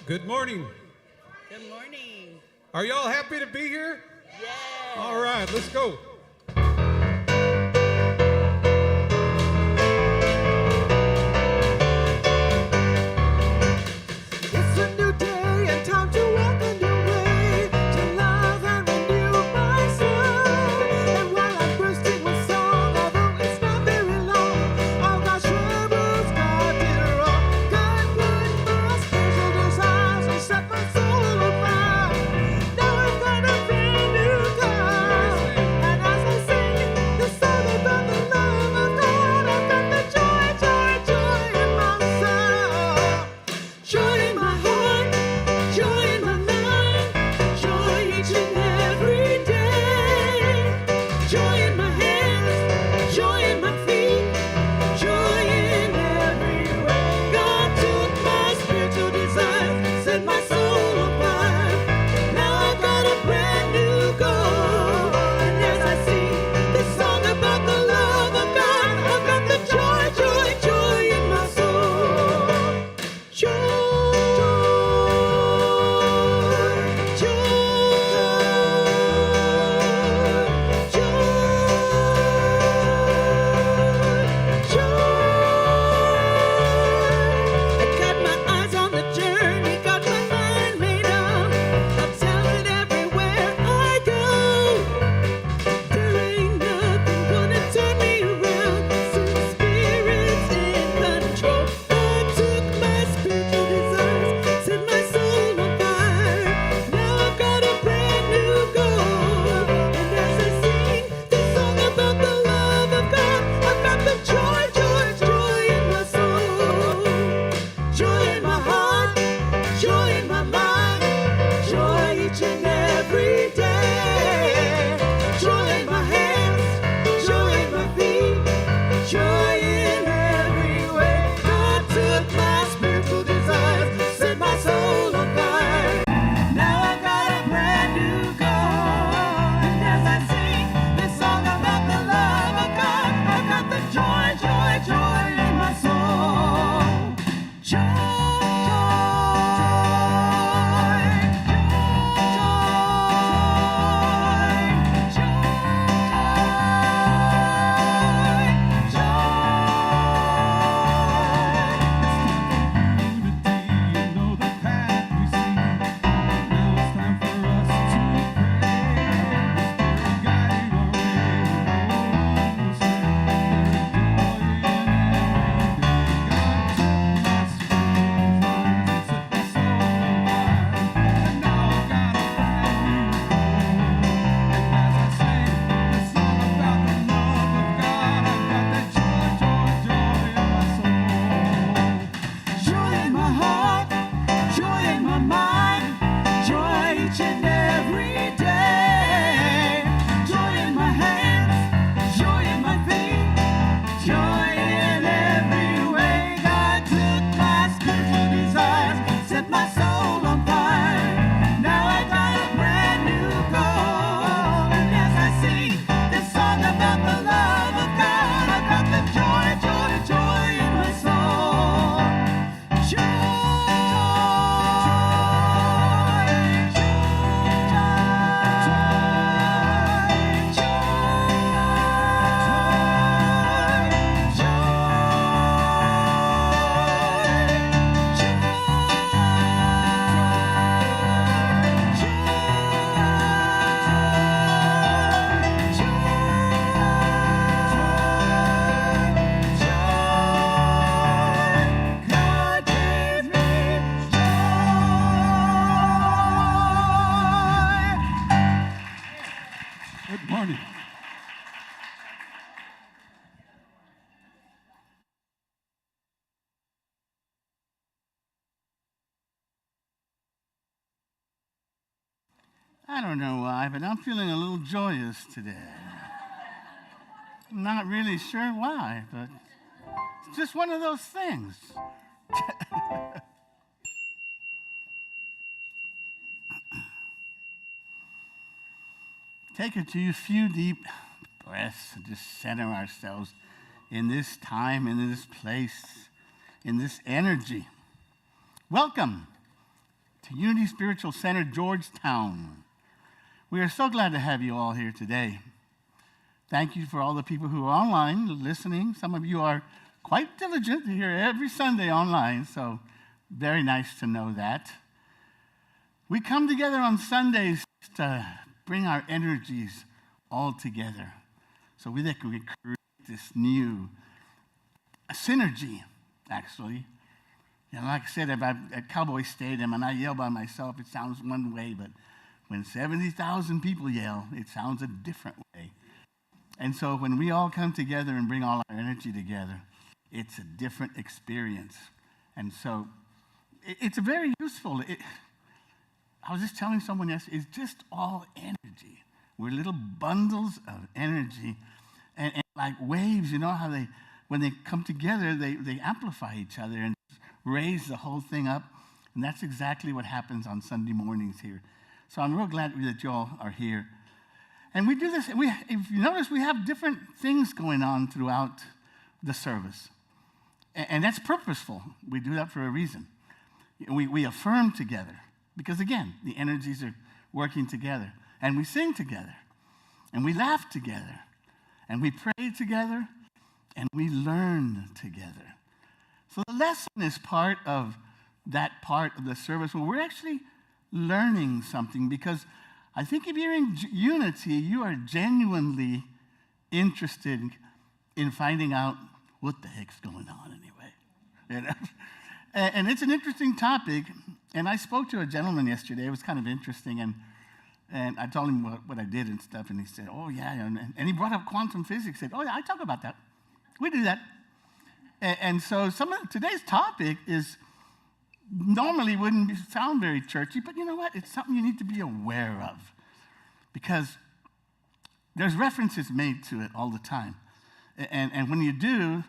Good morning. Good morning. Are y'all happy to be here? Yeah. All right, let's go. It's a new day and time to walk a new way, to love and renew my soul. And while I'm bursting with song, although it's not very long, all my troubles God did wrong. God put my special desires and set my soul on fire. Now I've got a brand new car. And as I sing this song about the love of God, I've got the joy, joy, joy in my soul. Joy in my heart, joy in my mind, joy each and every day. Joy in my hands, joy in my feet, joy in every way. God took my spiritual desires, set my soul on fire. Now I've got a brand new goal. And as I sing this song about the love of God, I've got the joy, joy, joy in my soul. Joy, joy, joy, I got my eyes on the journey, got my mind made up. I'll tell it everywhere I go. There ain't nothing gonna turn me around, since Spirit's in control. I took my spiritual desires, set my soul on fire. Now I've got a brand new goal. And as I sing this song about the love of God, I've got the joy, joy, joy in my soul. Joy in my heart, joy in my mind, joy each and every day. Joy in my hands, joy in my feet, joy in every way. God took my spiritual desires, set my soul on fire. Now I've got a brand new goal. And as I sing this song about the love of God, I've got the joy, joy, joy in my soul. Joy. Joy in my heart, joy in my mind, joy each and every day. Joy in my hands, joy in my feet, joy in every way. God took my spiritual desires, set my soul on fire. Now I got a brand new goal. And as I sing this song about the love of God, I've got the joy, joy, joy in my soul. Joy, God gave me joy. Good morning. I don't know why, but I'm feeling a little joyous today. I'm not really sure why, but it's just one of those things. Take a few deep breaths and just center ourselves in this time, in this place, in this energy. Welcome to Unity Spiritual Center, Georgetown. We are so glad to have you all here today. Thank you for all the people who are online listening. Some of you are quite diligent here every Sunday online, so very nice to know that. We come together on Sundays to bring our energies all together so we can create this new synergy, actually. You know, like I said, if I'm at Cowboy Stadium and I yell by myself, it sounds one way, but when 70,000 people yell, it sounds a different way. And so when we all come together and bring all our energy together, it's a different experience. And so it's a very useful. I was just telling someone yesterday, it's just all energy. We're little bundles of energy. And like waves, you know how when they come together, they amplify each other and raise the whole thing up. And that's exactly what happens on Sunday mornings here. So I'm real glad that you all are here. And we do this, if you notice, we have different things going on throughout the service. And that's purposeful. We do that for a reason. We affirm together. Because again, the energies are working together. And we sing together. And we laugh together. And we pray together. And we learn together. So the lesson is part of that part of the service where we're actually learning something. Because I think if you're in unity, you are genuinely interested in finding out what the heck's going on anyway. You know? And it's an interesting topic. And I spoke to a gentleman yesterday. It was kind of interesting. And I told him what I did and stuff. And he said, oh, yeah. And he brought up quantum physics. Said, oh, yeah, I talk about that. We do that. And so today's topic is normally wouldn't sound very churchy, but you know what? It's something you need to be aware of because there's references made to it all the time. And when you do,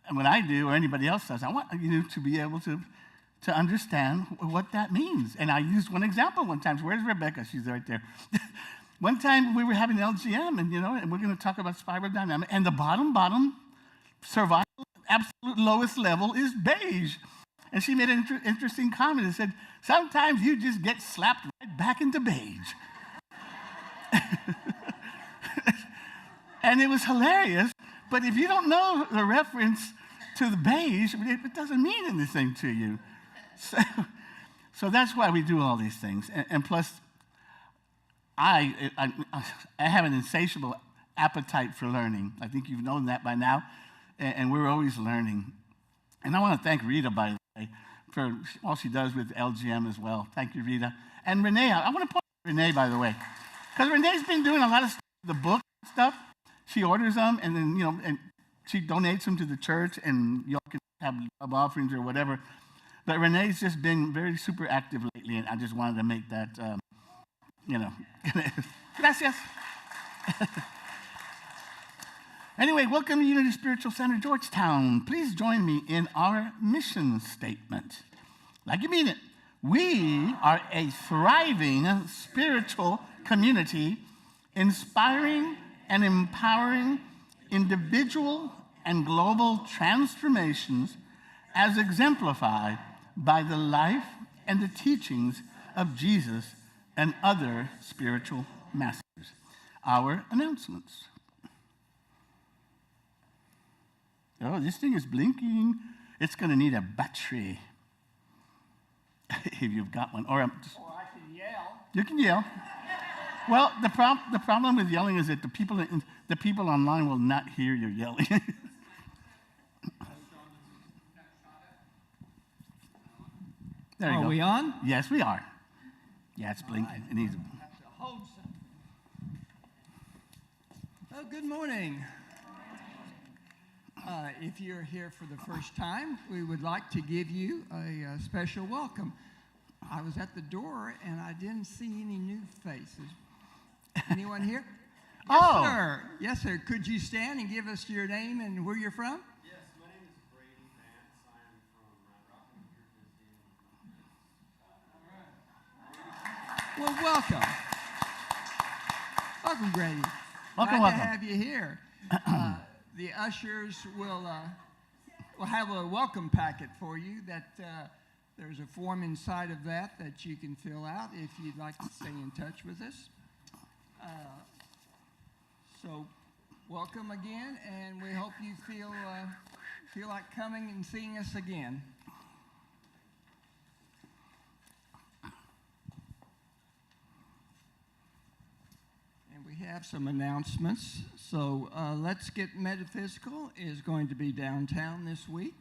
and when I do, or anybody else does, I want you to be able to understand what that means. And I used one example one time. Where's Rebecca? She's right there. One time we were having LGM, and we're going to talk about spiral dynamics, and the bottom survival, absolute lowest level is beige. And she made an interesting comment and said, sometimes you just get slapped right back into beige. And it was hilarious, but if you don't know the reference to the beige, it doesn't mean anything to you. So that's why we do all these things. And plus, I have an insatiable appetite for learning. I think you've known that by now, and we're always learning. And I want to thank Rita, by the way, for all she does with LGM as well. Thank you, Rita. And Renee, I want to point out Renee, by the way, because Renee's been doing a lot of stuff, the book stuff. She orders them, and then, and she donates them to the church, and y'all can have love offerings or whatever. But Renee's just been very super active lately, and I just wanted to make that, Gracias. Anyway, welcome to Unity Spiritual Center, Georgetown. Please join me in our mission statement. Like you mean it. We are a thriving spiritual community, inspiring and empowering individual and global transformations as exemplified by the life and the teachings of Jesus and other spiritual masters. Our announcements. Oh, this thing is blinking. It's going to need a battery. If you've got one. Or I can yell. You can yell. Well, the problem with yelling is that the people online will not hear you yelling. There you go. Are we on? Yes, we are. Yeah, it's blinking. Right. It needs a... Oh, good morning. If you're here for the first time, we would like to give you a special welcome. I was at the door, and I didn't see any new faces. Anyone here? Yes, oh. Sir. Yes, sir. Could you stand and give us your name and where you're from? Yes, my name is Brady Vance. I am from Rock, New Jersey. Well, welcome. Welcome, Brady. Welcome, Glad to have you here. The ushers will have a welcome packet for you that There's a form inside of that you can fill out if you'd like to stay in touch with us. So welcome again, and we hope you feel like coming and seeing us again. And we have some announcements. So Let's Get Metaphysical is going to be downtown this week.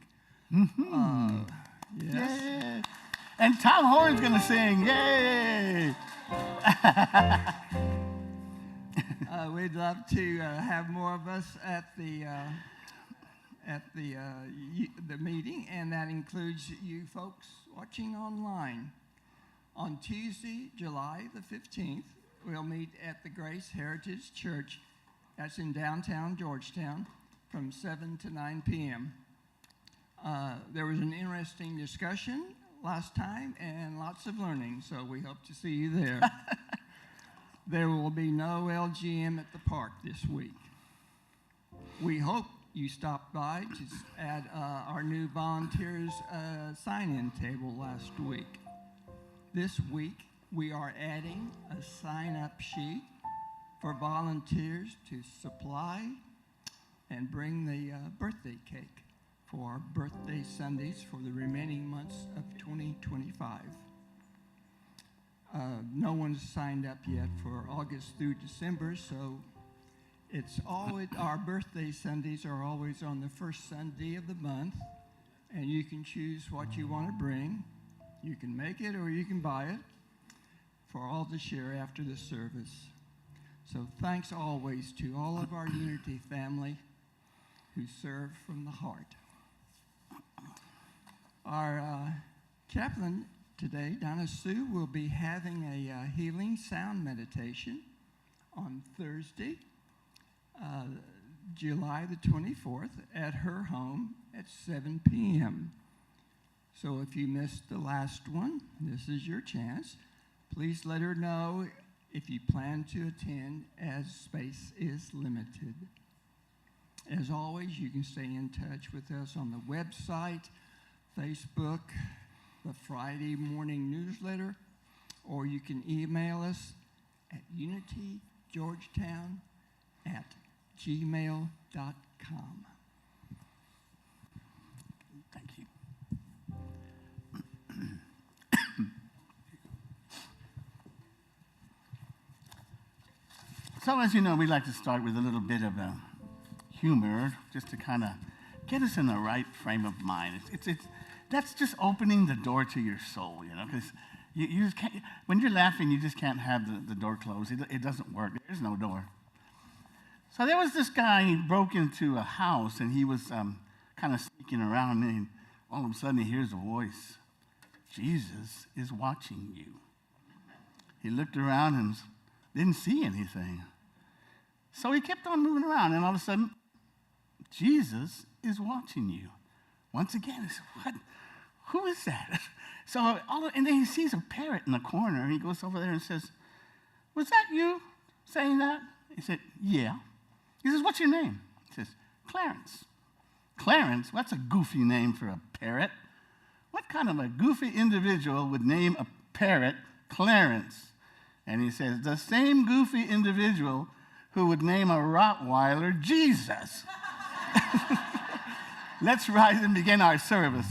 Yes. Yay. And Tom Horn's going to sing. Yay! We'd love to have more of us at the meeting, and that includes you folks watching online. On Tuesday, July the 15th, we'll meet at the Grace Heritage Church. That's in downtown Georgetown from 7 to 9 p.m. There was an interesting discussion last time and lots of learning, so we hope to see you there. There will be no LGM at the park this week. We hope you stopped by to add our new volunteers sign-in table last week. This week, we are adding a sign-up sheet for volunteers to supply and bring the birthday cake for our birthday Sundays for the remaining months of 2025. No one's signed up yet for August through December, so it's always, our birthday Sundays are always on the first Sunday of the month, and you can choose what you want to bring. You can make it or you can buy it for all to share after the service. So thanks always to all of our Unity family who serve from the heart. Our chaplain today, Donna Sue, will be having a healing sound meditation on Thursday, July the 24th, at her home at 7 p.m. So if you missed the last one, this is your chance. Please let her know if you plan to attend, as space is limited. As always, you can stay in touch with us on the website, Facebook, the Friday morning newsletter, or you can email us at unitygeorgetown@gmail.com. Thank you. So as you know, we like to start with a little bit of humor, just to kind of get us in the right frame of mind. That's just opening the door to your soul, you know, because you just can't, when you're laughing, you just can't have the door closed. It doesn't work. There's no door. So there was this guy, he broke into a house, and he was kind of sneaking around, and all of a sudden he hears a voice. Jesus is watching you. He looked around and didn't see anything. So he kept on moving around, and all of a sudden, Jesus is watching you. Once again, he said, what? Who is that? So, and then he sees a parrot in the corner. He goes over there and says, was that you saying that? He said, yeah. He says, what's your name? He says, Clarence. Clarence? Well, that's a goofy name for a parrot. What kind of a goofy individual would name a parrot Clarence? And he says, the same goofy individual who would name a Rottweiler Jesus. Let's rise and begin our service.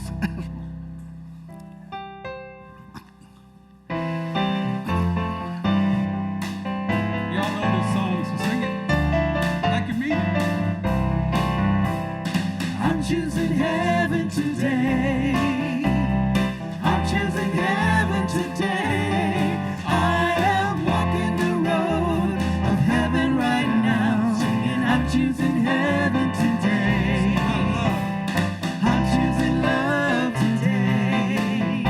Y'all know this song, so sing it like you mean it. I'm choosing heaven today. I'm choosing heaven today. I am walking the road of heaven right now, singing I'm choosing heaven today. I'm choosing love today.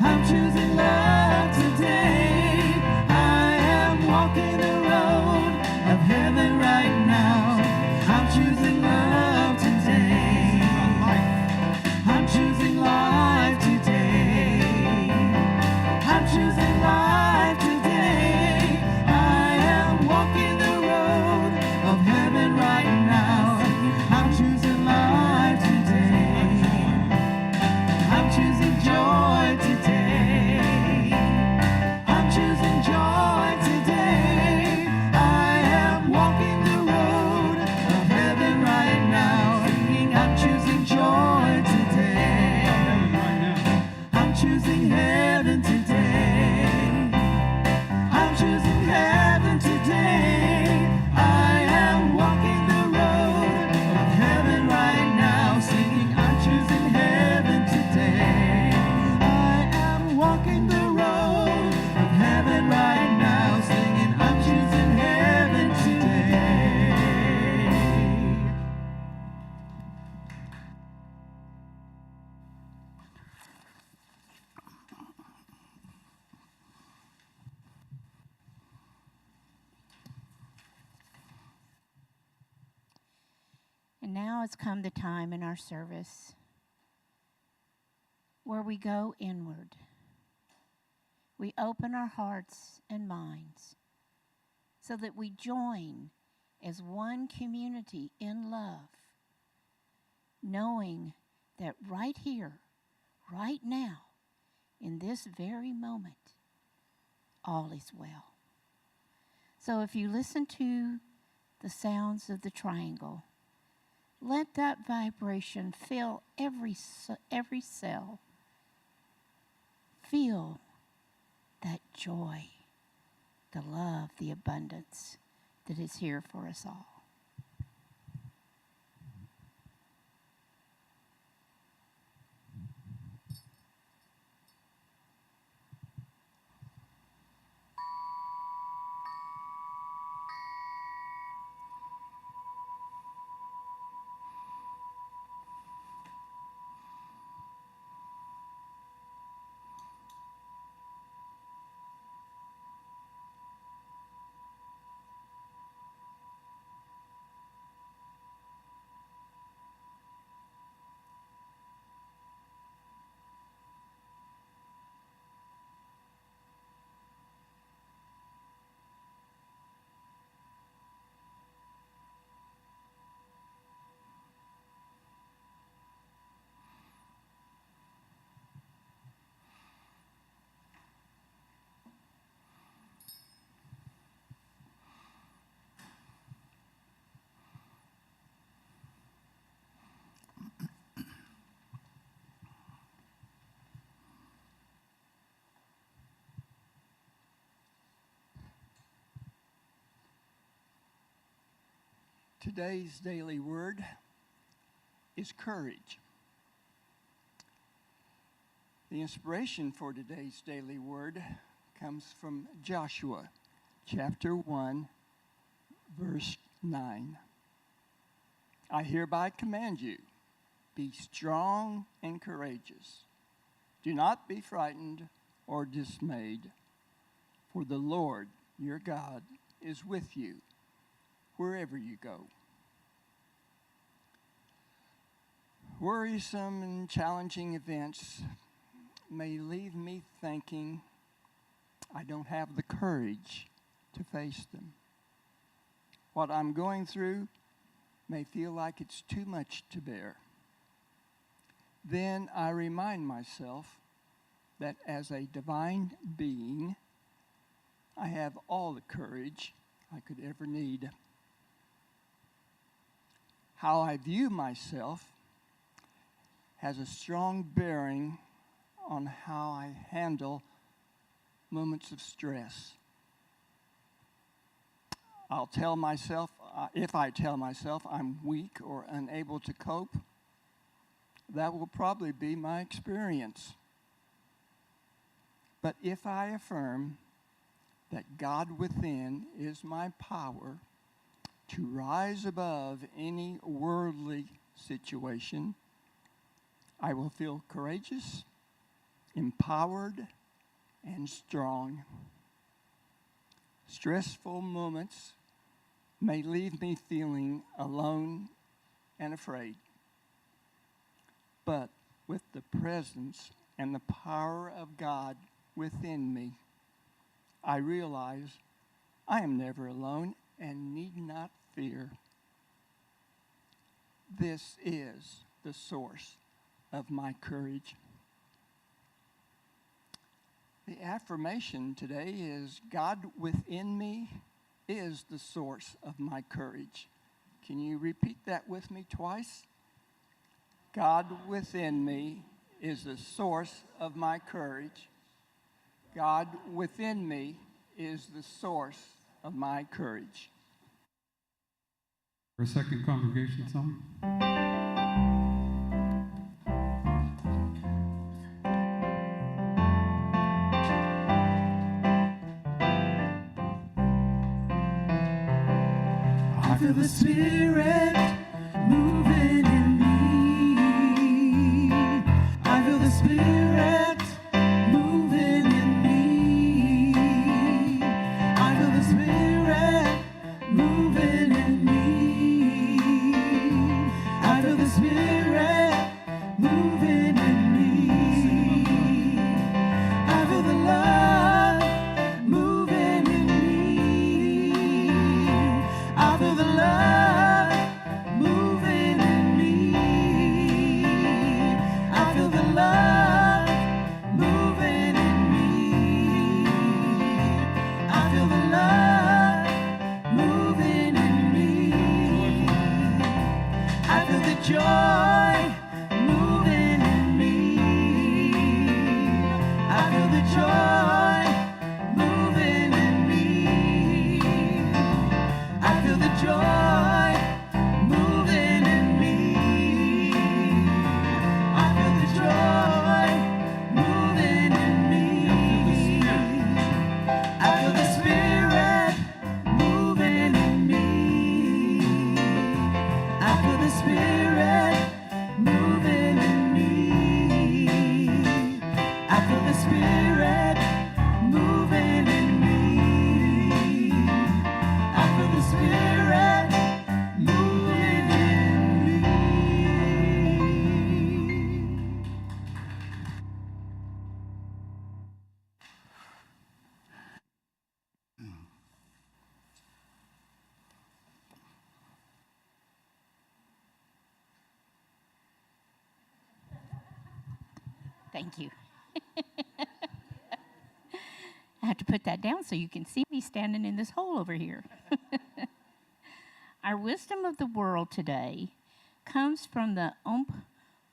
I'm choosing love today. I am walking the road of heaven right now. I'm choosing love today. I'm choosing now has come the time in our service where we go inward. We open our hearts and minds so that we join as one community in love, knowing that right here, right now, in this very moment, all is well. So if you listen to the sounds of the triangle, let that vibration fill every cell. Feel that joy, the love, the abundance that is here for us all. Today's daily word is courage. The inspiration for today's daily word comes from Joshua chapter 1, verse 9. I hereby command you, be strong and courageous. Do not be frightened or dismayed, for the Lord your God is with you wherever you go. Worrisome and challenging events may leave me thinking I don't have the courage to face them. What I'm going through may feel like it's too much to bear. Then I remind myself that as a divine being, I have all the courage I could ever need. How I view myself has a strong bearing on how I handle moments of stress. If I tell myself I'm weak or unable to cope, that will probably be my experience. But if I affirm that God within is my power to rise above any worldly situation, I will feel courageous, empowered, and strong. Stressful moments may leave me feeling alone and afraid. But with the presence and the power of God within me, I realize I am never alone and need not fear. This is the source of my courage. The affirmation today is God within me is the source of my courage. Can you repeat that with me twice? God within me is the source of my courage. God within me is the source of my courage. Our second congregation song. I feel the Spirit moving in me. I feel the Spirit moving in me. I feel the Spirit moving in me. I joy moving in me. I feel the joy moving in me. I feel the joy moving in me. I feel the joy moving in me. I feel the Spirit moving in me. I feel the Spirit moving in me. I feel the Spirit moving in me. I feel the Spirit moving in me. Thank you. I have to put that down so you can see me standing in this hole over here. Our wisdom of the world today comes from the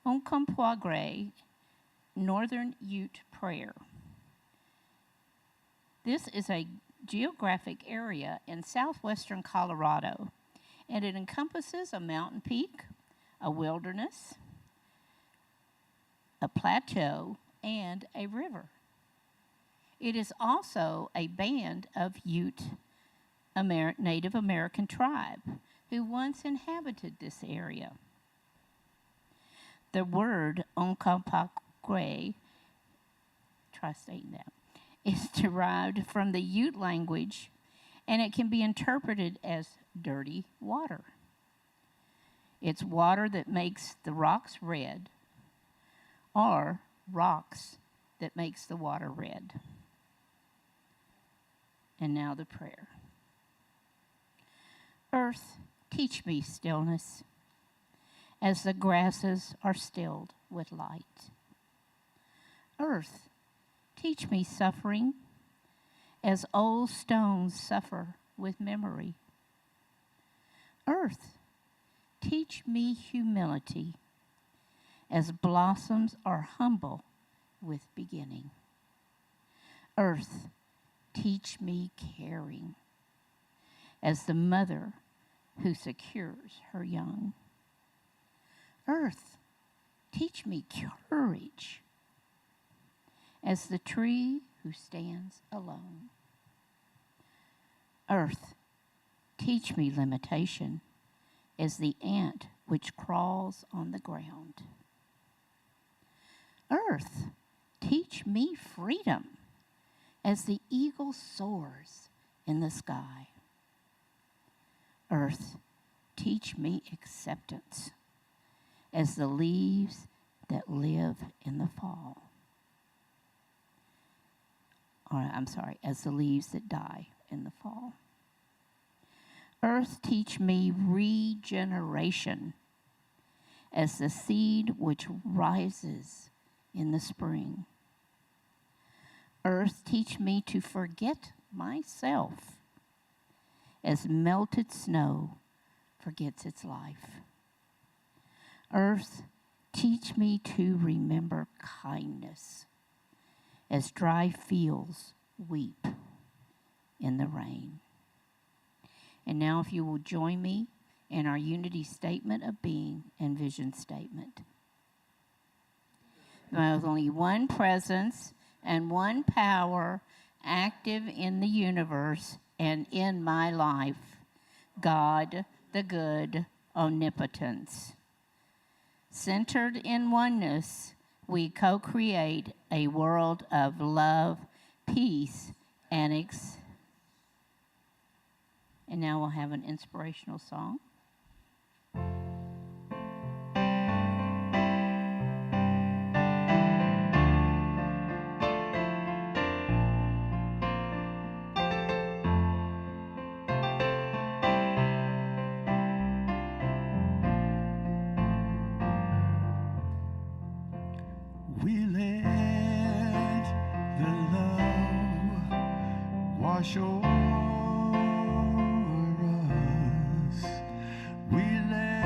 Oncompahgre Northern Ute Prayer. This is a geographic area in southwestern Colorado, and it encompasses a mountain peak, a wilderness, a plateau, and a river. It is also a band of Ute Native American tribe who once inhabited this area. The word Oncompahgre, try saying that, is derived from the Ute language, and it can be interpreted as dirty water. It's water that makes the rocks red, or rocks that makes the water red. And now the prayer. Earth, teach me stillness, as the grasses are stilled with light. Earth, teach me suffering, as old stones suffer with memory. Earth, teach me humility, as blossoms are humble with beginning. Earth, teach me caring, as the mother who secures her young. Earth, teach me courage, as the tree who stands alone. Earth, teach me limitation, as the ant which crawls on the ground. Earth, teach me freedom, as the eagle soars in the sky. Earth, teach me acceptance, as the leaves that live in the fall. As the leaves that die in the fall. Earth, teach me regeneration, as the seed which rises in the spring. Earth, teach me to forget myself, as melted snow forgets its life. Earth, teach me to remember kindness, as dry fields weep in the rain. And now if you will join me in our unity statement of being and vision statement. There is only one presence and one power active in the universe and in my life, God, the good omnipotence. Centered in oneness, we co-create a world of love, peace, and and now we'll have an inspirational song. We let the love wash over us. We let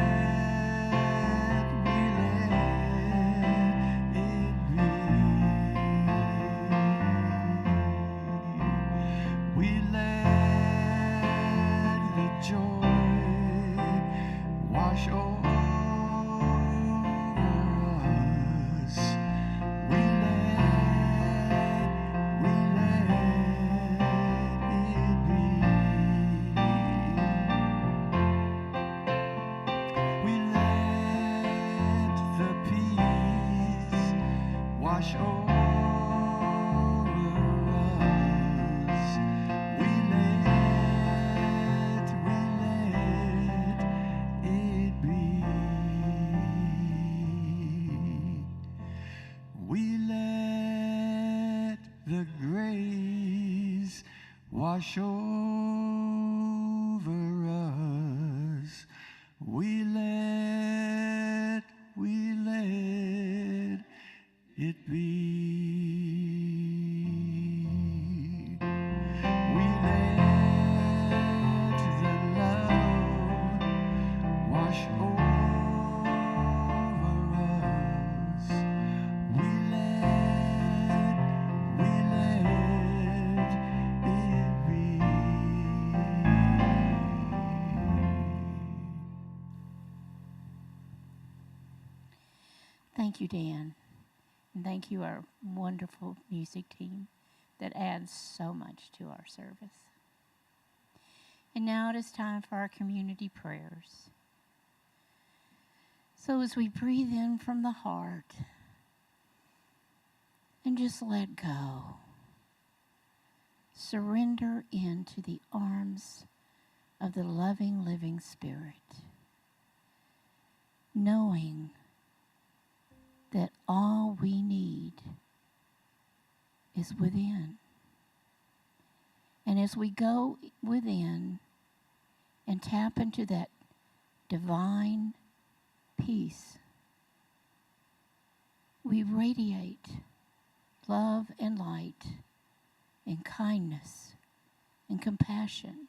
wash over us. We let it be. We let the love wash over us. We let it be. Thank you, Dan. And thank you, our wonderful music team that adds so much to our service. And now it is time for our community prayers. So as we breathe in from the heart and just let go, surrender into the arms of the loving, living Spirit, knowing that all we need is within. And as we go within and tap into that divine peace, we radiate love and light and kindness and compassion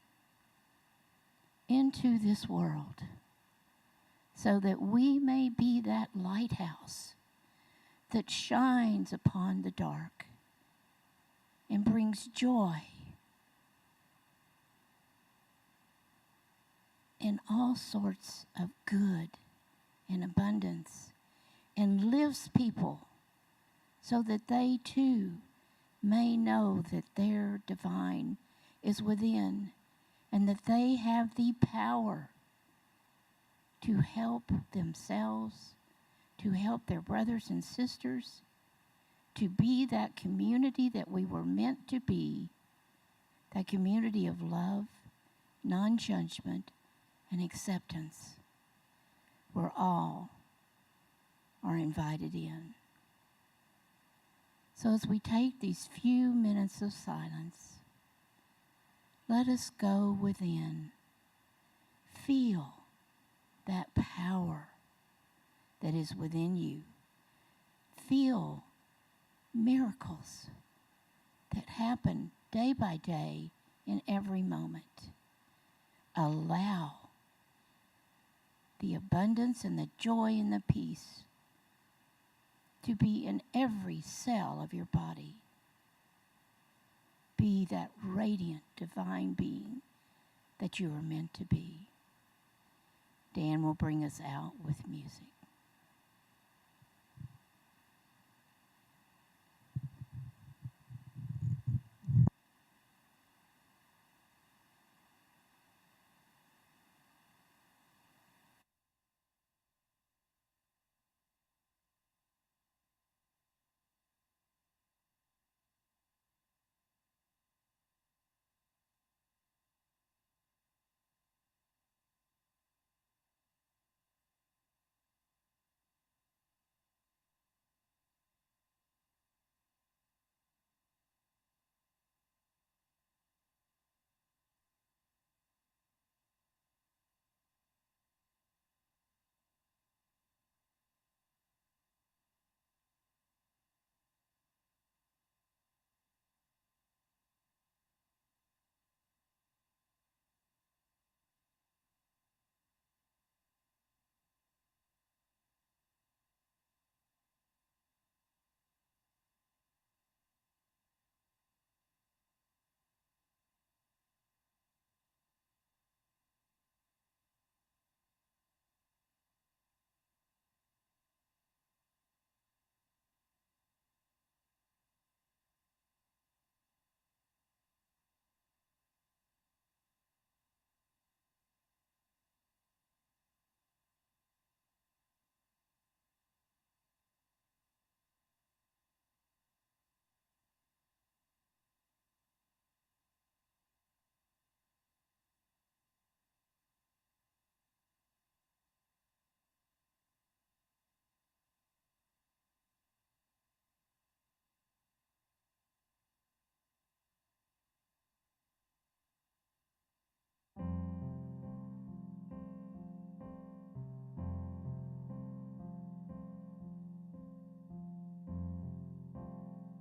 into this world so that we may be that lighthouse that shines upon the dark and brings joy and all sorts of good and abundance, and lifts people so that they too may know that their divine is within and that they have the power to help themselves, to help their brothers and sisters, to be that community that we were meant to be, that community of love, non-judgment, and acceptance, where all are invited in. So as we take these few minutes of silence, let us go within, feel that power that is within you. Feel miracles that happen day by day in every moment. Allow the abundance and the joy and the peace to be in every cell of your body. Be that radiant, divine being that you are meant to be. Dan will bring us out with music.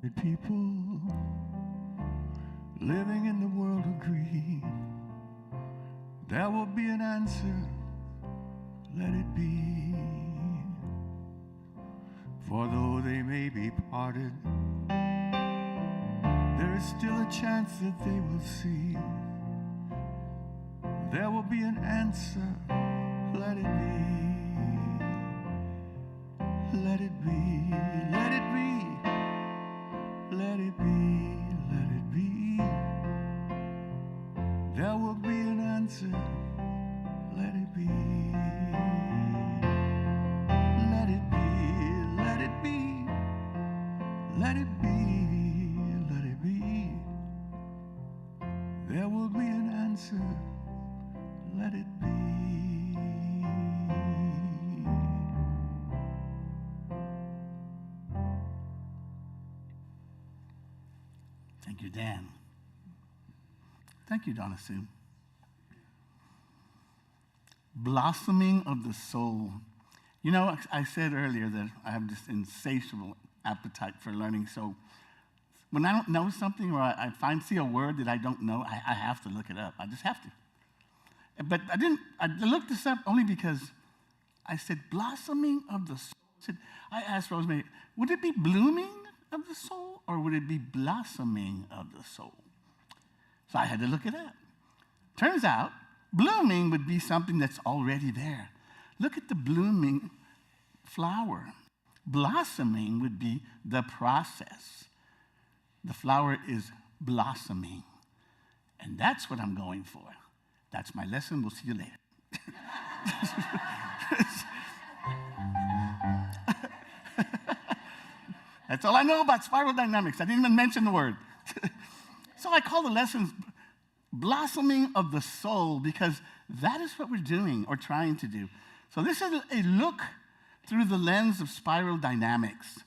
The people living in the world agree there will be an answer, let it be. For though they may be parted, there is still a chance that they will see. There will be an answer, let it be. Let it be, let it be, let it be, let it be. There will be an answer, let it be. Let it be, let it be, let it be, let it be. There will be an answer, let it be. Thank you, Dan. Thank you, Donna Sue. Blossoming of the soul. You know, I said earlier that I have this insatiable appetite for learning. So when I don't know something or I see a word that I don't know, I have to look it up. I just have to. But I looked this up only because I said blossoming of the soul. I asked Rosemary, would it be blooming of the soul or would it be blossoming of the soul? So I had to look it up. Turns out, blooming would be something that's already there. Look at the blooming flower. Blossoming would be the process. The flower is blossoming. And that's what I'm going for. That's my lesson. We'll see you later. That's all I know about spiral dynamics. I didn't even mention the word. So I call the lessons blossoming of the soul because that is what we're doing or trying to do. So this is a look through the lens of spiral dynamics.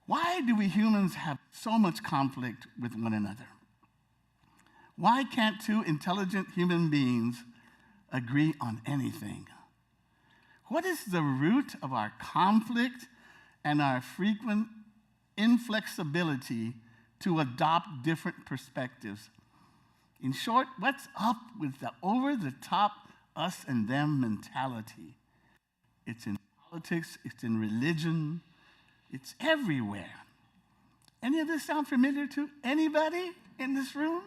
Why do we humans have so much conflict with one another? Why can't two intelligent human beings agree on anything? What is the root of our conflict and our frequent inflexibility to adopt different perspectives? In short, what's up with the over-the-top us and them mentality? It's in politics, it's in religion, it's everywhere. Any of this sound familiar to anybody in this room?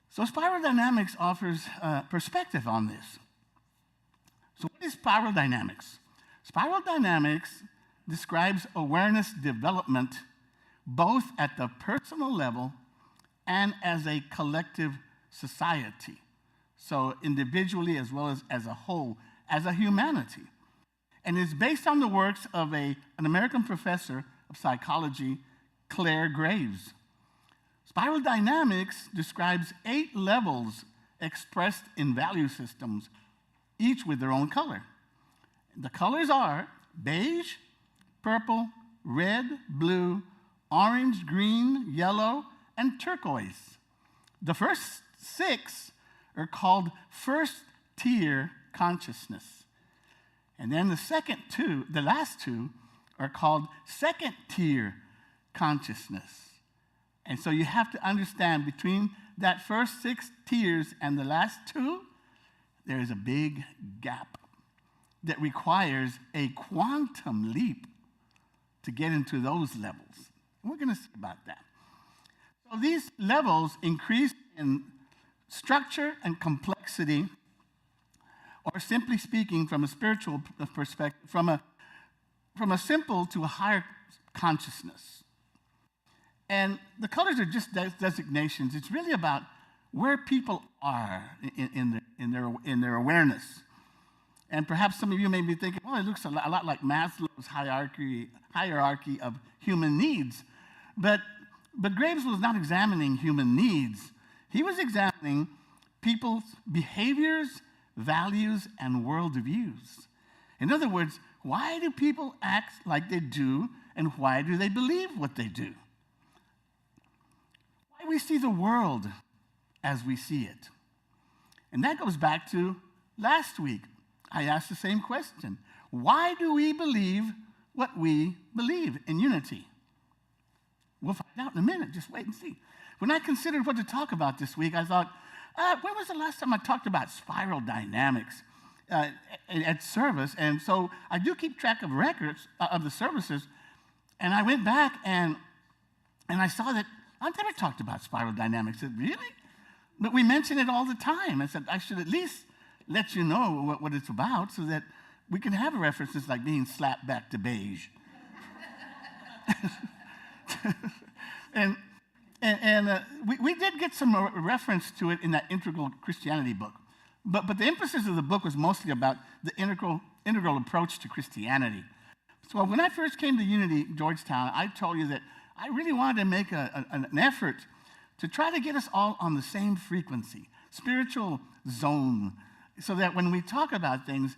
So spiral dynamics offers perspective on this. So what is spiral dynamics? Spiral dynamics describes awareness development both at the personal level and as a collective society. So individually as well as a whole, as a humanity. And it's based on the works of an American professor of psychology, Claire Graves. Spiral dynamics describes 8 levels expressed in value systems, each with their own color. The colors are beige, purple, red, blue, orange, green, yellow, and turquoise. The first 6 are called first-tier consciousness. And then the last 2 are called second-tier consciousness. And so you have to understand between that first 6 tiers and the last 2, there is a big gap that requires a quantum leap to get into those levels. And we're going to see about that. So these levels increase in structure and complexity, or simply speaking, from a spiritual perspective, from a simple to a higher consciousness. And the colors are just designations. It's really about where people are in their awareness. And perhaps some of you may be thinking, well, it looks a lot like Maslow's hierarchy of human needs. But Graves was not examining human needs. He was examining people's behaviors, values, and worldviews. In other words, why do people act like they do, and why do they believe what they do? Why we see the world as we see it. And that goes back to last week. I asked the same question. Why do we believe what we believe in unity? We'll find out in a minute. Just wait and see. When I considered what to talk about this week, I thought, when was the last time I talked about spiral dynamics at service? And so I do keep track of records of the services. And I went back and I saw that I've never talked about spiral dynamics. I said, really? But we mention it all the time. I said, I should at least let you know what it's about so that we can have references like being slapped back to beige. We did get some reference to it in that Integral Christianity book. But the emphasis of the book was mostly about the integral approach to Christianity. So when I first came to Unity Georgetown, I told you that I really wanted to make an effort to try to get us all on the same frequency, spiritual zone, so that when we talk about things,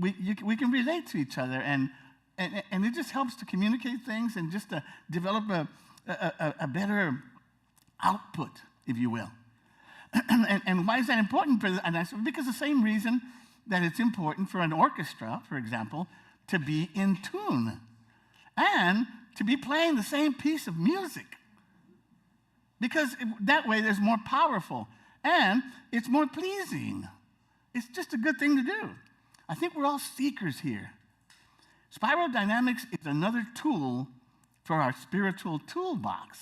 we can relate to each other, and it just helps to communicate things and just to develop a better output, if you will. And why is that important? And I said, because the same reason that it's important for an orchestra, for example, to be in tune and to be playing the same piece of music. Because that way there's more powerful and it's more pleasing. It's just a good thing to do. I think we're all seekers here. Spiral dynamics is another tool for our spiritual toolbox.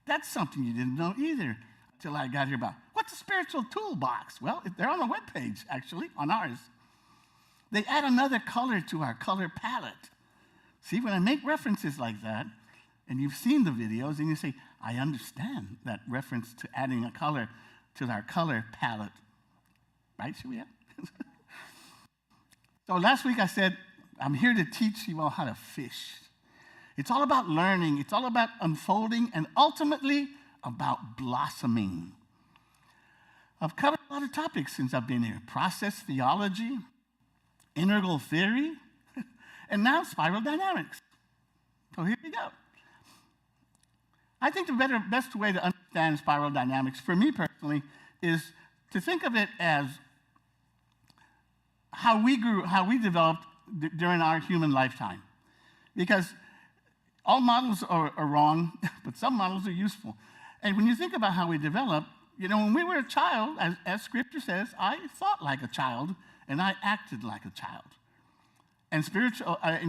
That's something you didn't know either until I got here about. What's a spiritual toolbox? Well, they're on the webpage, actually, on ours. They add another color to our color palette. See, when I make references like that, and you've seen the videos, and you say, I understand that reference to adding a color to our color palette. Right, Julia? So last week I said, I'm here to teach you all how to fish. It's all about learning. It's all about unfolding and ultimately about blossoming. I've covered a lot of topics since I've been here. Process theology, integral theory, and now spiral dynamics. So here we go. I think the best way to understand spiral dynamics, for me personally, is to think of it as how we developed during our human lifetime. Because all models are wrong, but some models are useful. And when you think about how we develop, when we were a child, as Scripture says, I thought like a child and I acted like a child. And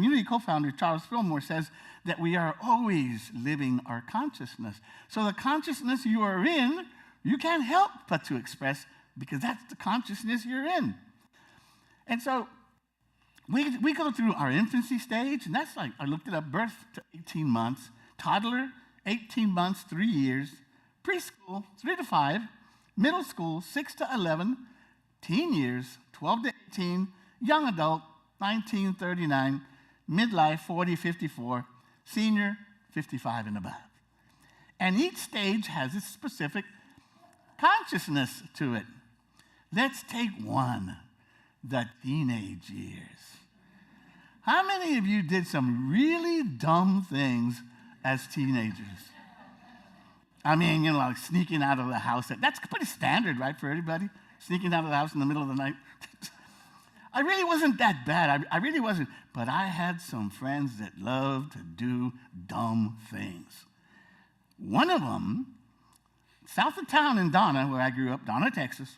Unity co-founder Charles Fillmore says that we are always living our consciousness. So the consciousness you are in, you can't help but to express, because that's the consciousness you're in. And so we go through our infancy stage, and that's like, I looked it up, birth to 18 months, toddler, 18 months, 3 years, preschool, 3 to 5, middle school, 6 to 11, teen years, 12 to 18, young adult, 19, 39, midlife, 40, 54, senior, 55 and above. And each stage has its specific consciousness to it. Let's take one, the teenage years. How many of you did some really dumb things as teenagers? I mean, like sneaking out of the house. That's pretty standard, right, for everybody? Sneaking out of the house in the middle of the night. I really wasn't that bad. I really wasn't. But I had some friends that loved to do dumb things. One of them, south of town in Donna, where I grew up, Donna, Texas,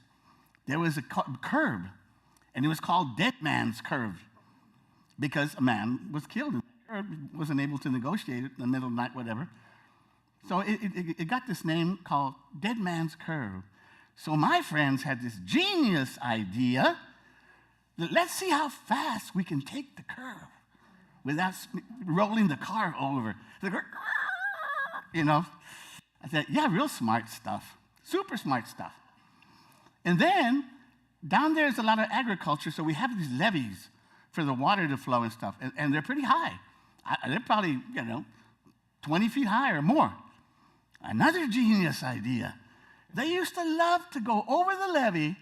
there was a curve, and it was called Dead Man's Curve, because a man was killed and the curve, wasn't able to negotiate it in the middle of the night, whatever. So it got this name called Dead Man's Curve. So my friends had this genius idea that let's see how fast we can take the curve without rolling the car over. I said, yeah, real smart stuff, super smart stuff. And then down there is a lot of agriculture, so we have these levees for the water to flow and stuff, and they're pretty high. They're probably, 20 feet high or more. Another genius idea. They used to love to go over the levee,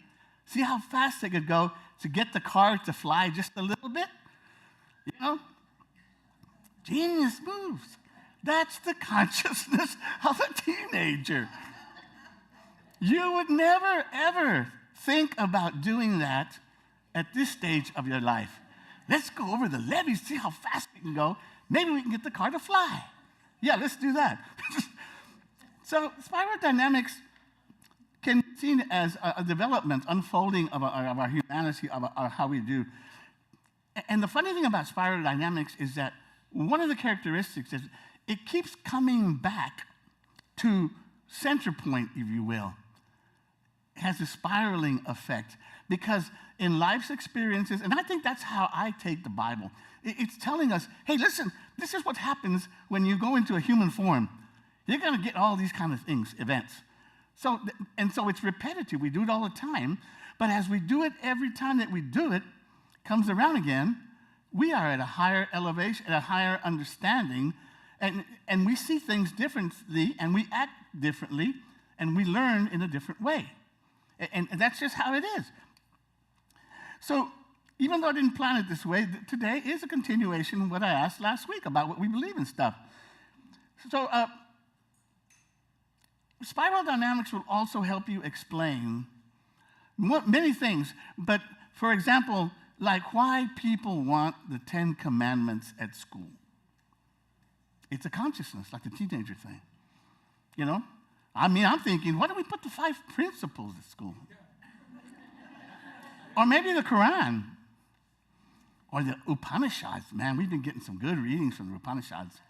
see how fast they could go to get the car to fly just a little bit. Genius moves. That's the consciousness of a teenager. You would never, ever think about doing that at this stage of your life. Let's go over the levee, see how fast we can go. Maybe we can get the car to fly. Yeah, let's do that. So spiral dynamics can be seen as a development, unfolding of our humanity, of how we do. And the funny thing about spiral dynamics is that one of the characteristics is it keeps coming back to center point, if you will. It has a spiraling effect because in life's experiences, and I think that's how I take the Bible, it's telling us, hey, listen, this is what happens when you go into a human form. You're going to get all these kind of things, events. So it's repetitive. We do it all the time. But as we do it, every time that we do it, comes around again, we are at a higher elevation, at a higher understanding, and we see things differently, and we act differently, and we learn in a different way. And that's just how it is. So even though I didn't plan it this way, today is a continuation of what I asked last week about what we believe in stuff. So spiral dynamics will also help you explain many things, but for example, like why people want the 10 Commandments at school. It's a consciousness, like the teenager thing. You know? I mean, I'm thinking, why don't we put the 5 principles at school? Or maybe the Quran. Or the Upanishads. Man, we've been getting some good readings from the Upanishads.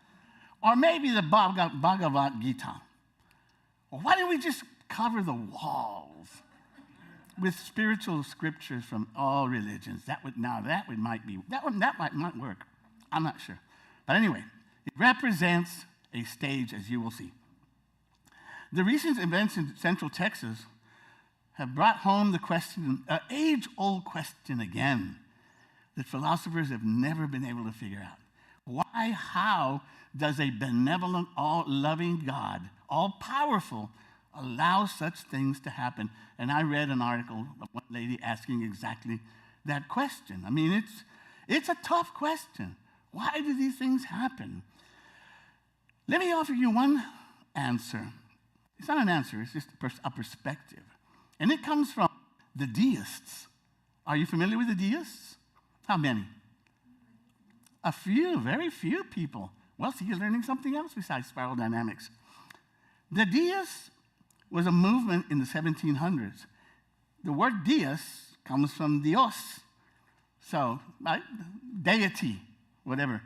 Or maybe the Bhagavad Gita. Or why don't we just cover the walls with spiritual scriptures from all religions? That might work. I'm not sure. But anyway, it represents a stage, as you will see. The recent events in Central Texas have brought home the question, an age-old question again, that philosophers have never been able to figure out. How does a benevolent, all-loving God, all-powerful, allow such things to happen? And I read an article of one lady asking exactly that question. I mean, it's a tough question. Why do these things happen? Let me offer you one answer. It's not an answer, it's just a perspective. And it comes from the deists. Are you familiar with the deists? How many? A few, very few people. Well, see, you're learning something else besides spiral dynamics. The deists was a movement in the 1700s. The word deus comes from Dios. So, right? Deity, whatever.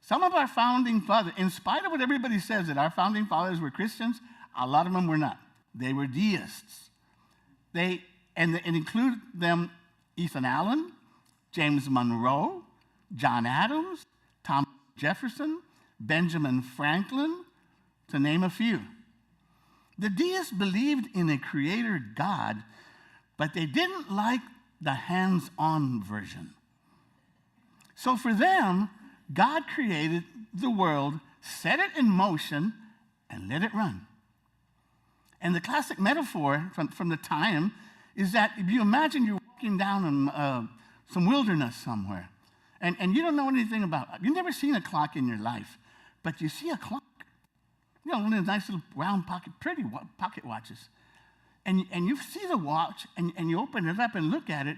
Some of our founding fathers, in spite of what everybody says that our founding fathers were Christians, a lot of them were not. They were deists. And include them Ethan Allen, James Monroe, John Adams, Thomas Jefferson, Benjamin Franklin, to name a few. The deists believed in a creator God, but they didn't like the hands-on version. So for them, God created the world, set it in motion, and let it run. And the classic metaphor from the time is that if you imagine you're walking down in some wilderness somewhere, and you don't know anything about it. You've never seen a clock in your life, but you see a clock. You know, one of those nice little round pretty pocket watches. And you see the watch, and you open it up and look at it,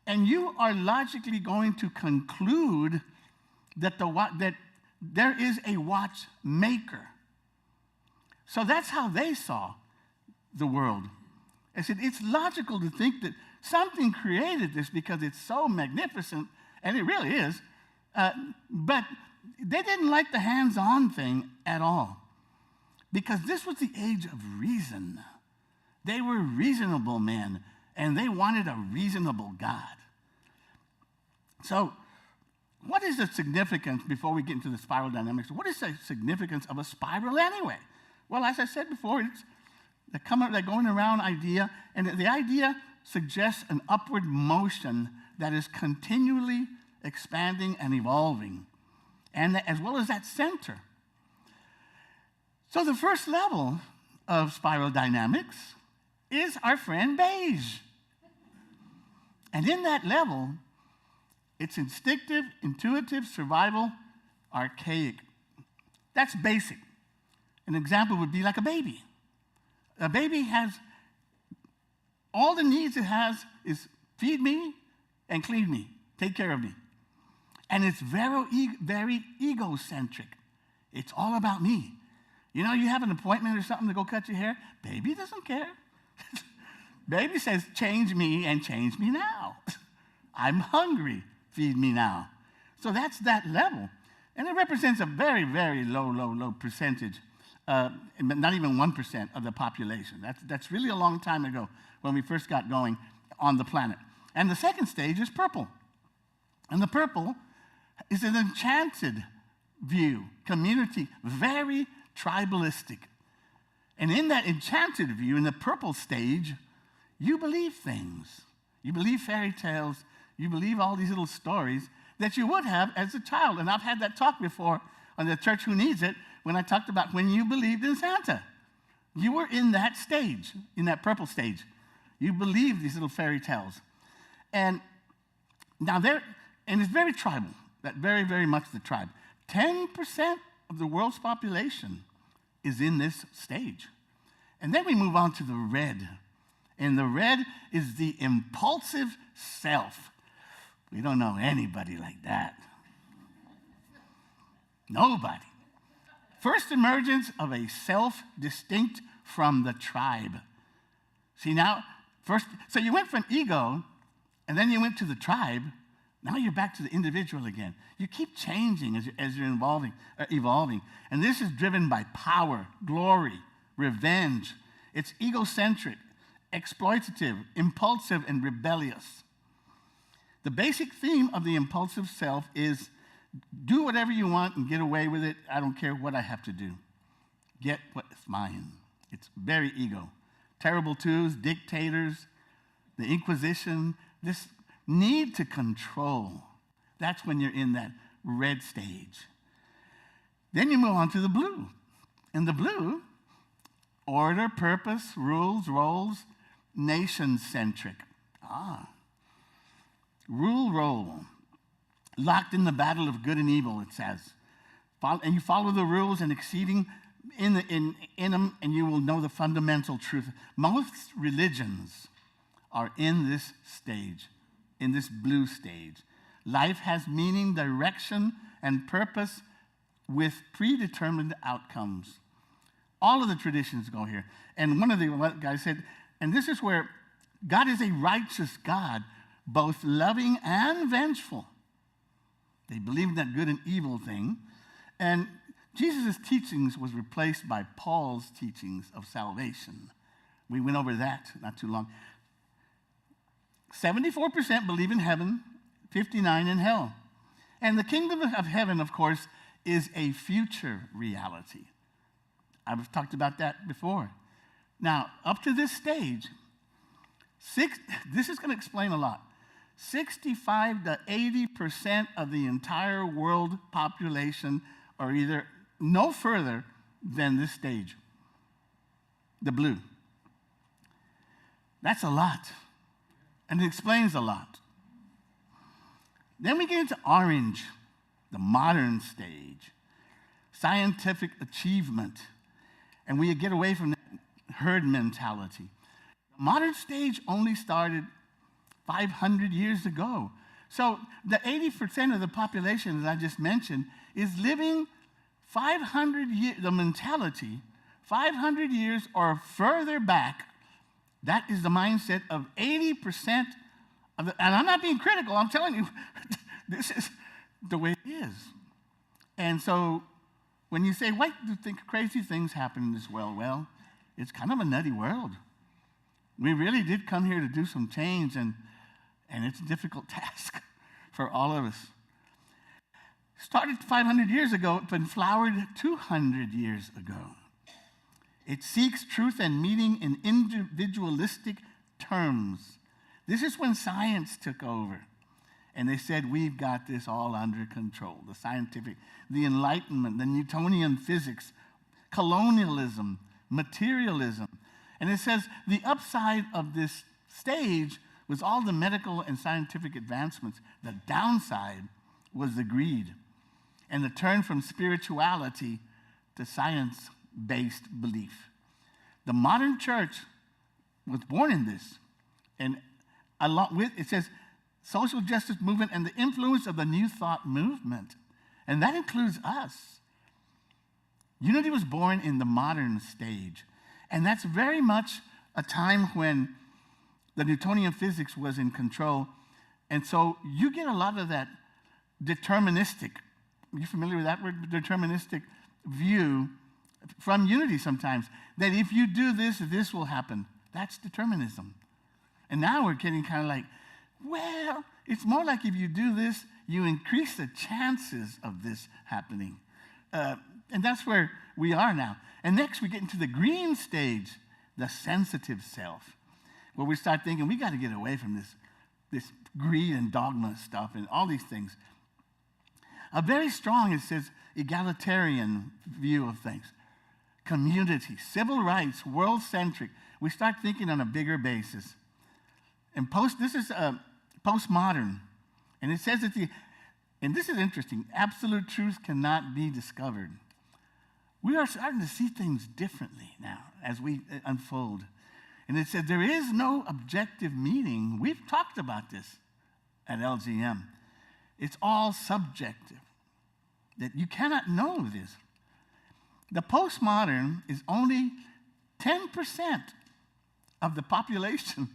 and you are logically going to conclude that there is a watchmaker. So that's how they saw the world. I said, it's logical to think that something created this because it's so magnificent, and it really is, but they didn't like the hands-on thing at all because this was the age of reason. They were reasonable men, and they wanted a reasonable God. So what is the significance, before we get into the spiral dynamics, what is the significance of a spiral anyway? Well, as I said before, it's the going around idea, and the idea suggests an upward motion that is continually expanding and evolving, and as well as that center. So the first level of spiral dynamics is our friend beige. And in that level, it's instinctive, intuitive, survival, archaic. That's basic. An example would be like a baby. A baby has, all the needs it has is feed me and clean me, take care of me. And it's very egocentric. It's all about me. You know, you have an appointment or something to go cut your hair. Baby doesn't care. Baby says, change me and change me now. I'm hungry. Feed me now. So that's that level. And it represents a very, very low percentage, not even 1% of the population. That's really a long time ago when we first got going on the planet. And the second stage is purple. And the purple is an enchanted view, community, very tribalistic. And in that enchanted view, in the purple stage, you believe things. You believe fairy tales. You believe all these little stories that you would have as a child. And I've had that talk before on the Church Who Needs It when I talked about when you believed in Santa. You were in that stage, in that purple stage. You believed these little fairy tales. And now and it's very tribal, that very, very much the tribe. 10% of the world's population is in this stage. And then we move on to the red. And the red is the impulsive self. We don't know anybody like that. Nobody. First emergence of a self distinct from the tribe. See now, so you went from ego, and then you went to the tribe. Now you're back to the individual again. You keep changing as you're evolving. And this is driven by power, glory, revenge. It's egocentric, exploitative, impulsive, and rebellious. The basic theme of the impulsive self is do whatever you want and get away with it. I don't care what I have to do. Get what's mine. It's very ego. Terrible twos, dictators, the Inquisition, this need to control. That's when you're in that red stage. Then you move on to the blue. In the blue, order, purpose, rules, roles, nation-centric. Role. Locked in the battle of good and evil, it says. And you follow the rules and exceeding in them, and you will know the fundamental truth. Most religions are in this stage, in this blue stage. Life has meaning, direction, and purpose with predetermined outcomes. All of the traditions go here. And one of the guys said, and this is where God is a righteous God, both loving and vengeful. They believe in that good and evil thing. And Jesus' teachings was replaced by Paul's teachings of salvation. We went over that not too long. 74% believe in heaven, 59% in hell. And the kingdom of heaven, of course, is a future reality. I've talked about that before. Now, up to this stage, this is going to explain a lot. 65 to 80% of the entire world population are either no further than this stage, the blue. That's a lot, and it explains a lot. Then we get into orange, the modern stage, scientific achievement, and we get away from that herd mentality. The modern stage only started 500 years ago. So the 80% of the population that I just mentioned is living 500 years, the mentality, 500 years or further back. That is the mindset of 80% of the, and I'm not being critical, I'm telling you, this is the way it is. And so when you say, why do you think crazy things happen in this world? Well, it's kind of a nutty world. We really did come here to do some change, and it's a difficult task for all of us. Started 500 years ago, but flowered 200 years ago. It seeks truth and meaning in individualistic terms. This is when science took over. And they said, we've got this all under control. The scientific, the Enlightenment, the Newtonian physics, colonialism, materialism. And it says the upside of this stage was all the medical and scientific advancements. The downside was the greed and the turn from spirituality to science-based belief. The modern church was born in this. And along with, it says, social justice movement, and the influence of the New Thought movement. And that includes us. Unity was born in the modern stage. And that's very much a time when the Newtonian physics was in control. And so you get a lot of that deterministic, are you familiar with that word? Deterministic view from unity sometimes, that if you do this, this will happen. That's determinism. And now we're getting kind of like, well, it's more like if you do this, you increase the chances of this happening. And that's where we are now. And next we get into the green stage, the sensitive self, where we start thinking we got to get away from this greed and dogma stuff and all these things. A very strong, it says, egalitarian view of things. Community, civil rights, world-centric. We start thinking on a bigger basis. And this is postmodern. And it says that and this is interesting, absolute truth cannot be discovered. We are starting to see things differently now as we unfold. And it said there is no objective meaning. We've talked about this at LGM. It's all subjective, that you cannot know this. The postmodern is only 10% of the population.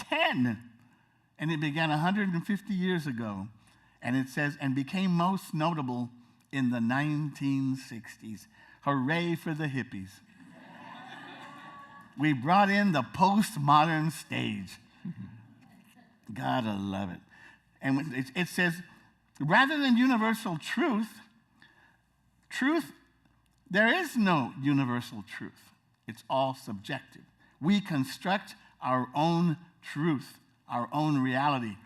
10. And it began 150 years ago. And it says, and became most notable in the 1960s. Hooray for the hippies. We brought in the postmodern stage. Gotta love it. And it says, rather than universal truth, there is no universal truth. It's all subjective. We construct our own truth, our own reality.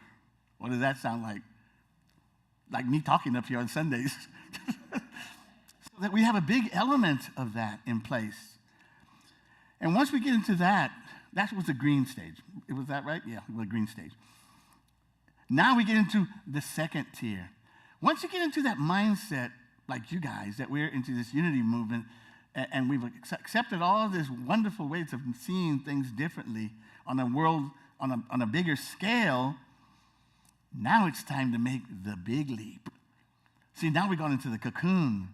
What does that sound like? Like me talking up here on Sundays. So that we have a big element of that in place. And once we get into that was the green stage. Was that right? Yeah, the green stage. Now we get into the second tier. Once you get into that mindset, like you guys, that we're into this unity movement, and we've accepted all these wonderful ways of seeing things differently on a world, on a bigger scale, now it's time to make the big leap. See, now we've gone into the cocoon.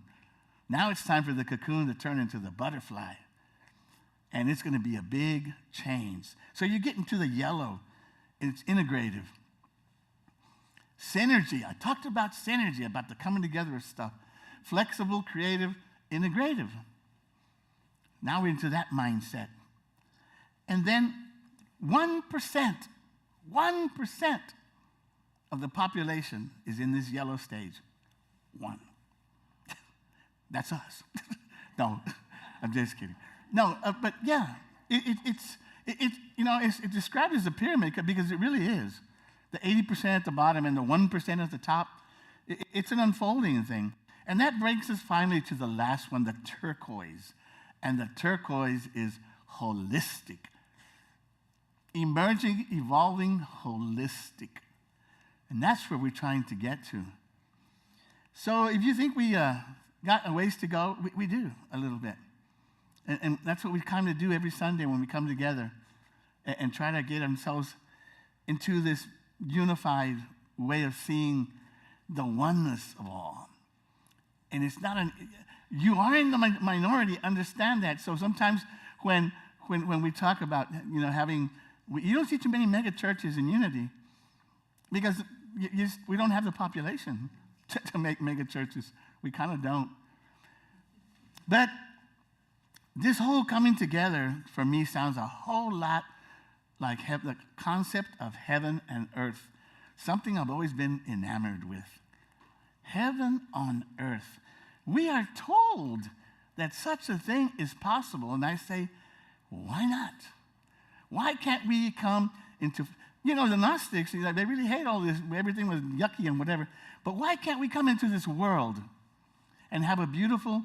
Now it's time for the cocoon to turn into the butterfly. And it's going to be a big change. So you get into the yellow, and it's integrative. Synergy. I talked about synergy, about the coming together of stuff. Flexible, creative, integrative. Now we're into that mindset. And then 1% of the population is in this yellow stage. 1. That's us. No, I'm just kidding. No, but yeah, it's described as a pyramid because it really is. The 80% at the bottom and the 1% at the top, it's an unfolding thing. And that brings us finally to the last one, the turquoise. And the turquoise is holistic. Emerging, evolving, holistic. And that's where we're trying to get to. So if you think we got a ways to go, we do a little bit. And that's what we kind of do every Sunday when we come together and try to get ourselves into this unified way of seeing the oneness of all. And it's not you are in the minority, understand that. So sometimes when we talk about, having, you don't see too many mega churches in unity because we don't have the population to make mega churches. We kind of don't. But this whole coming together, for me, sounds a whole lot like the concept of heaven and earth, something I've always been enamored with. Heaven on earth. We are told that such a thing is possible, and I say, why not? Why can't we come into, the Gnostics, they really hate all this, everything was yucky and whatever, but why can't we come into this world and have a beautiful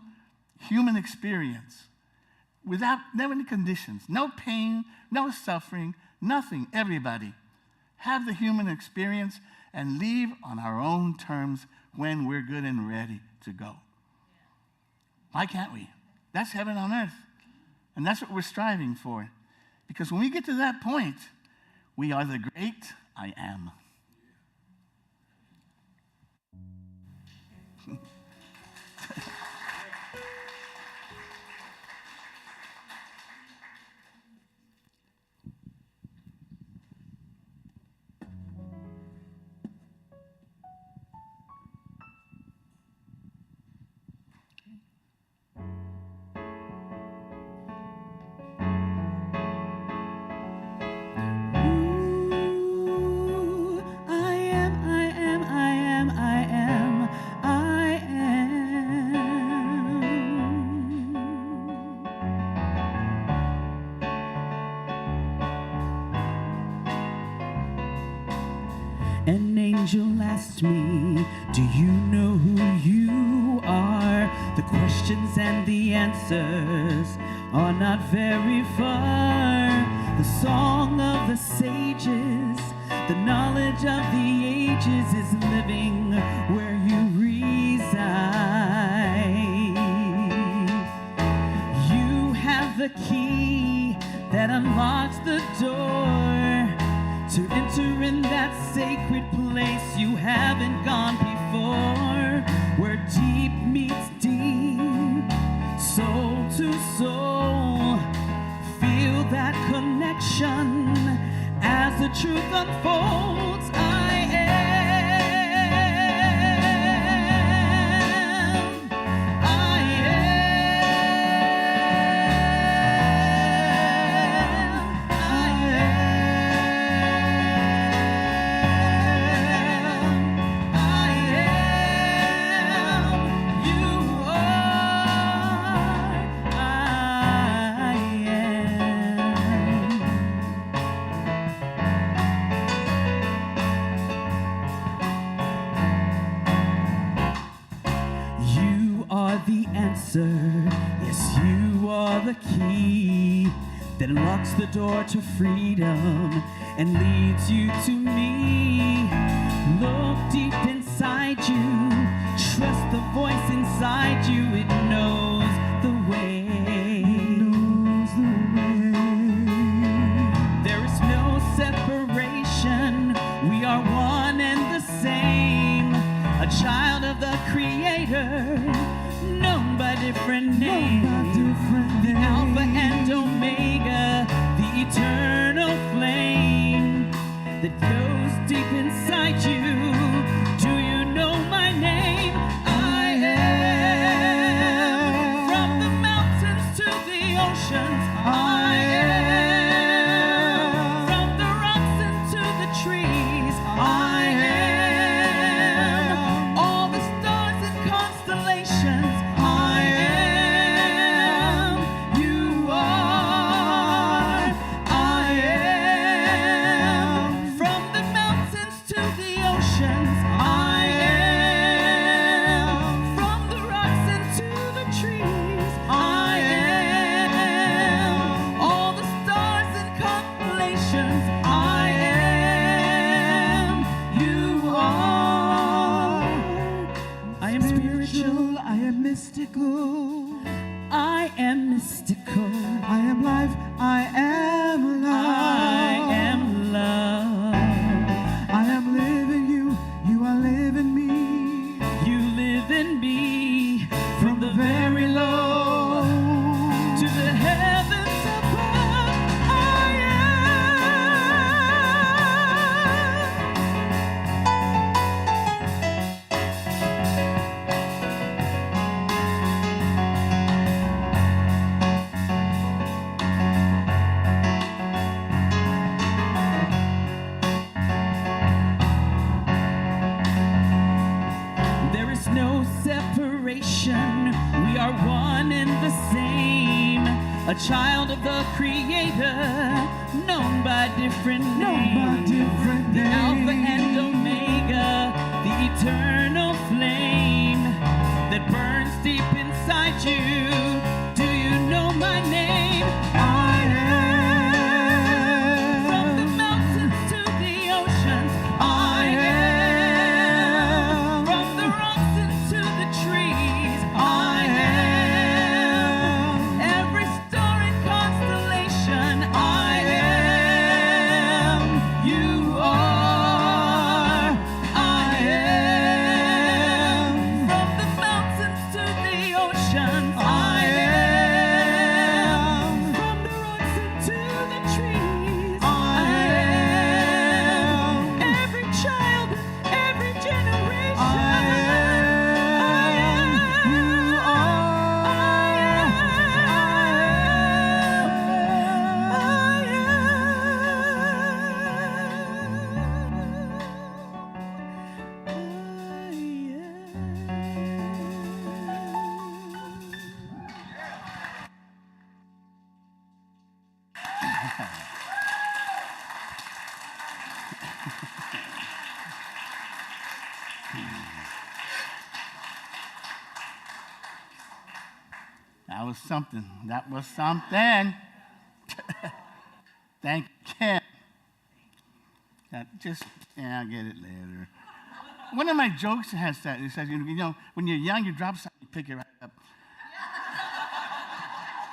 human experience without any conditions, no pain, no suffering, nothing, everybody. Have the human experience and leave on our own terms when we're good and ready to go. Why can't we? That's heaven on earth. And that's what we're striving for. Because when we get to that point, we are the great I am. An angel asked me, do you know who you are? The questions and the answers are not very far. The song of the sages, the knowledge of the ages is living where you reside. You have the key that unlocks the door to enter in that sacred place you haven't gone before, where deep meets deep, soul to soul. Feel that connection as the truth unfolds. I yes, you are the key that unlocks the door to freedom and leads you to me. Look deep inside you, trust the voice inside you, it knows the way. There is no separation, we are one and the same, a child of the Creator, known by different names. The Alpha and Omega, the eternal flame that goes deep inside you. Do you know my name? I am. From the mountains to the oceans, I am. From the rocks into the trees, I am. All the stars and constellations, I am. You are, I am. From the mountains to the oceans, I am. From the rocks into the trees, I am. All the stars and constellations, I am. You are. I am spiritual, I am mystical. I am mystical. I am life, I am love. I am love. I am living you, you are living me. You live in me from the very low to the heavens above. I There is no separation, we are one and the same, a child of the Creator, known by different names. The Alpha and Omega, the eternal flame that burns deep inside you. Do you know my name? I am. From the mountains to the oceans, I am. From the rocks into the trees, I am. Every star and constellation, I am. You are. was something. That was something. Thank you. That just, yeah, I'll get it later. One of my jokes has that. It says, you know, when you're young, you drop something, you pick it right up.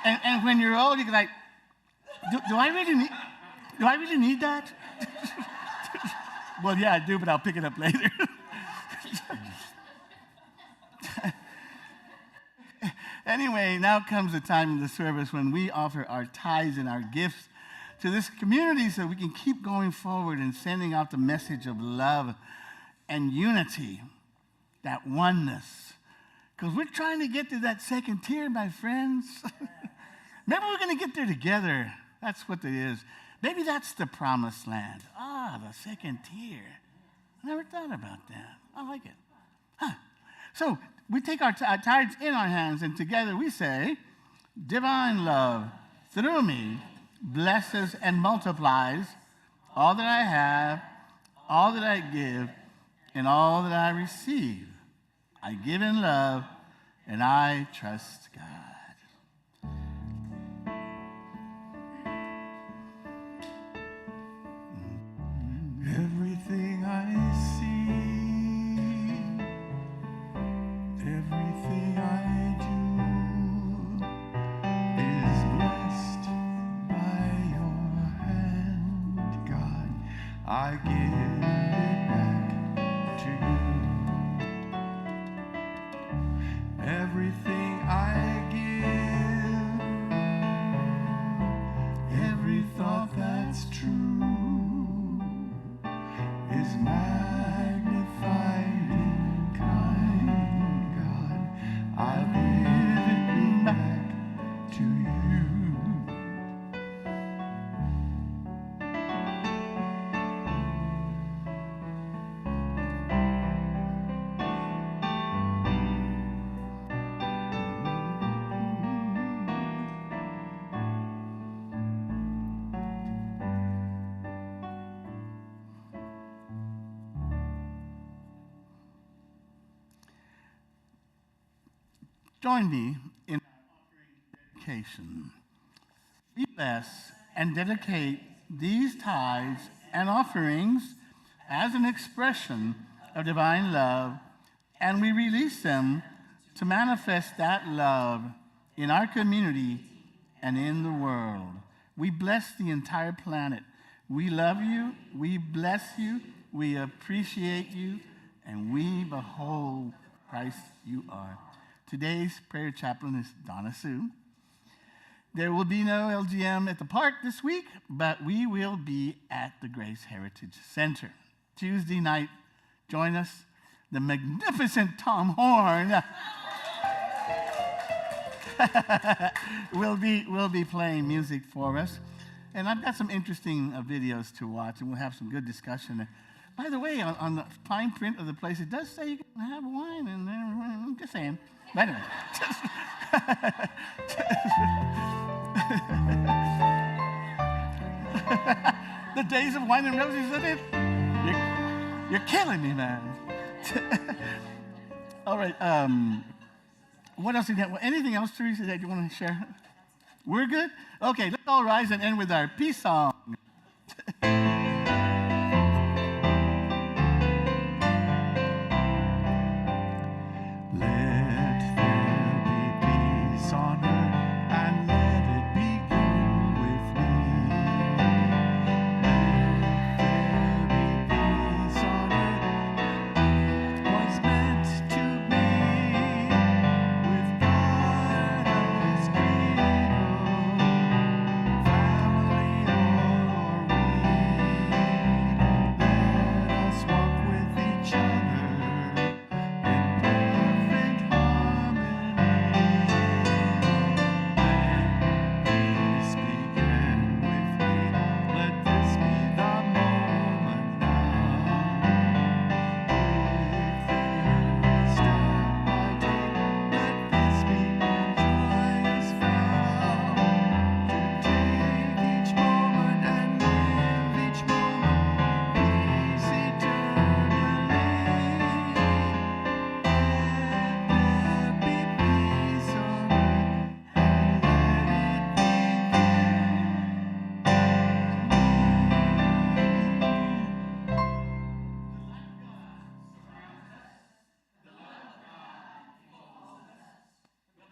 and when you're old, you're like, do I really need that? Well, yeah, I do, but I'll pick it up later. Anyway, now comes the time in the service when we offer our tithes and our gifts to this community so we can keep going forward and sending out the message of love and unity, that oneness. Because we're trying to get to that second tier, my friends. Maybe we're going to get there together. That's what it is. Maybe that's the promised land. The second tier. I never thought about that. I like it. Huh. So we take our tithes in our hands, and together we say, divine love through me blesses and multiplies all that I have, all that I give, and all that I receive. I give in love, and I trust God. Everything I see, everything I do is blessed by your hand, God. I give it back to you. Everything I give, every thought that's true is magnified in kind, God. I give it back to you. Join me in dedication. We bless and dedicate these tithes and offerings as an expression of divine love, and we release them to manifest that love in our community and in the world. We bless the entire planet. We love you, we bless you, we appreciate you, and we behold Christ you are. Today's prayer chaplain is Donna Sue. There will be no LGM at the park this week, but we will be at the Grace Heritage Center. Tuesday night, join us. The magnificent Tom Horn will be playing music for us. And I've got some interesting videos to watch, and we'll have some good discussion. By the way, on the fine print of the place, it does say you can have wine in there. I'm just saying. But anyway. The days of wine and roses, isn't it? You're killing me, man. All right. What else did you have? Anything else, Teresa, that you want to share? We're good? Okay, let's all rise and end with our peace song. Family or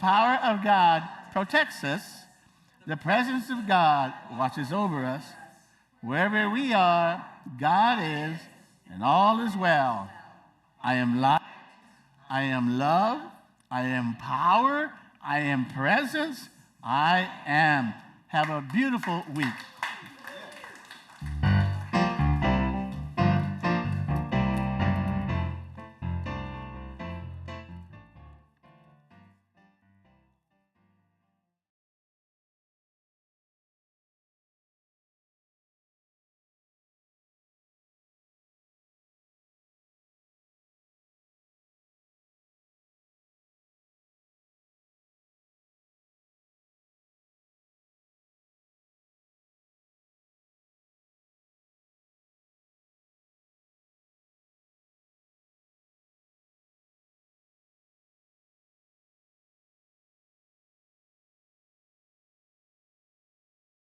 power of God protects us. The presence of God watches over us. Wherever we are, God is, and all is well. I am light. I am love. I am power. I am presence. I am. Have a beautiful week.